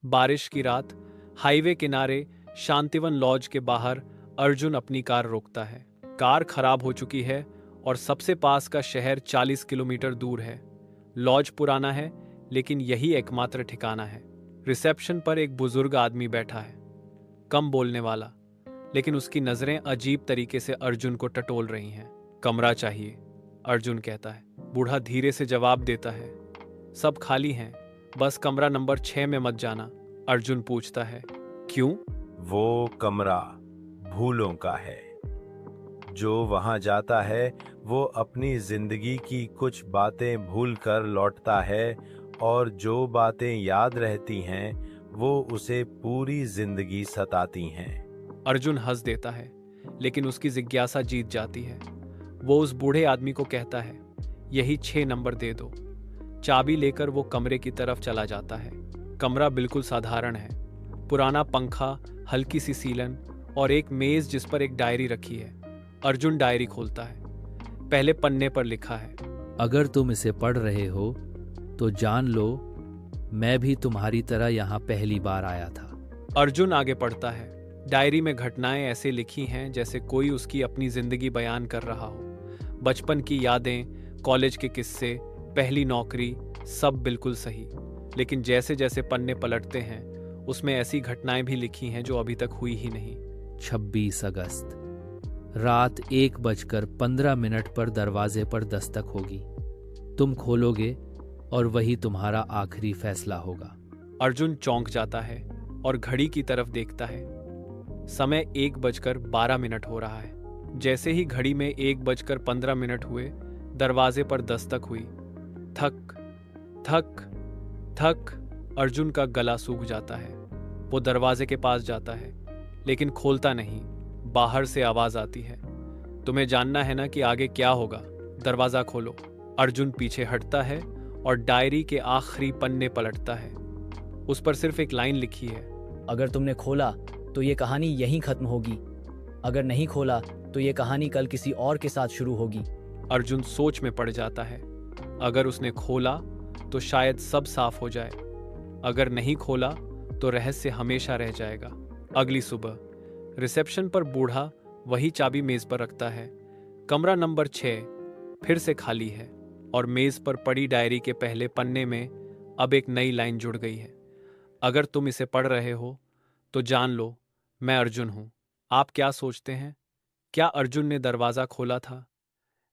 बारिश की रात, हाईवे किनारे शांतिवन लॉज के बाहर अर्जुन अपनी कार रोकता है। कार खराब हो चुकी है और सबसे पास का शहर 40 किलोमीटर दूर है। लॉज पुराना है, लेकिन यही एकमात्र ठिकाना है। रिसेप्शन पर एक बुजुर्ग आदमी बैठा है, कम बोलने वाला, लेकिन उसकी नजरें अजीब तरीके से अर्जुन को टटोल रही हैं। कमरा चाहिए, अर्जुन कहता है। बूढ़ा धीरे से जवाब देता है, सब खाली हैं, बस कमरा नंबर 6 में मत जाना। अर्जुन पूछता है, क्यों? वो कमरा भूलों का है। जो वहां जाता है वो अपनी जिंदगी की कुछ बातें भूल कर लौटता है, और जो बातें याद रहती हैं वो उसे पूरी जिंदगी सताती हैं। अर्जुन हंस देता है, लेकिन उसकी जिज्ञासा जीत जाती है। वो उस बूढ़े आदमी को कहता है, यही 6 नंबर दे दो। चाबी लेकर वो कमरे की तरफ चला जाता है। कमरा बिल्कुल साधारण है। पुराना पंखा, हल्की सी सीलन और एक मेज जिस पर एक डायरी रखी है। अर्जुन डायरी खोलता है। पहले पन्ने पर लिखा है, अगर तुम इसे पढ़ रहे हो तो जान लो मैं भी तुम्हारी तरह यहाँ पहली बार आया था। अर्जुन आगे पढ़ता है। डायरी में घटनाएं ऐसे लिखी हैं जैसे कोई उसकी अपनी जिंदगी बयान कर रहा हो। बचपन की यादें, कॉलेज के किस्से, पहली नौकरी, सब बिल्कुल सही। लेकिन जैसे जैसे पन्ने पलटते हैं उसमें ऐसी घटनाएं भी लिखी हैं जो अभी तक हुई ही नहीं। 26 अगस्त रात 1:15 पर दरवाजे पर दस्तक होगी। तुम खोलोगे और वही तुम्हारा आखिरी फैसला होगा। अर्जुन चौंक जाता है और घड़ी की तरफ देखता है। समय 1:12 हो रहा है। जैसे ही घड़ी में 1:15 हुए, दरवाजे पर दस्तक हुई। थक थक थक। अर्जुन का गला सूख जाता है। वो दरवाजे के पास जाता है, लेकिन खोलता नहीं। बाहर से आवाज आती है, तुम्हें जानना है ना कि आगे क्या होगा? दरवाजा खोलो। अर्जुन पीछे हटता है और डायरी के आखिरी पन्ने पलटता है। उस पर सिर्फ एक लाइन लिखी है, अगर तुमने खोला तो ये कहानी यहीं खत्म होगी। अगर नहीं खोला तो ये कहानी कल किसी और के साथ शुरू होगी। अर्जुन सोच में पड़ जाता है। अगर उसने खोला तो शायद सब साफ हो जाए। अगर नहीं खोला तो रहस्य हमेशा रह जाएगा। अगली सुबह रिसेप्शन पर बूढ़ा वही चाबी मेज पर रखता है। कमरा नंबर 6 फिर से खाली है और मेज पर पड़ी डायरी के पहले पन्ने में अब एक नई लाइन जुड़ गई है, अगर तुम इसे पढ़ रहे हो तो जान लो मैं अर्जुन हूं। आप क्या सोचते हैं? क्या अर्जुन ने दरवाजा खोला था?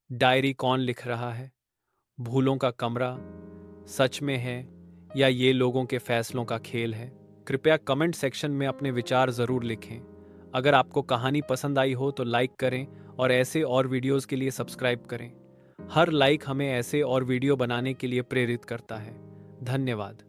डायरी कौन लिख रहा है? भूलों का कमरा सच में है या ये लोगों के फैसलों का खेल है? कृपया कमेंट सेक्शन में अपने विचार जरूर लिखें। अगर आपको कहानी पसंद आई हो तो लाइक करें और ऐसे और वीडियोस के लिए सब्सक्राइब करें। हर लाइक हमें ऐसे और वीडियो बनाने के लिए प्रेरित करता है। धन्यवाद।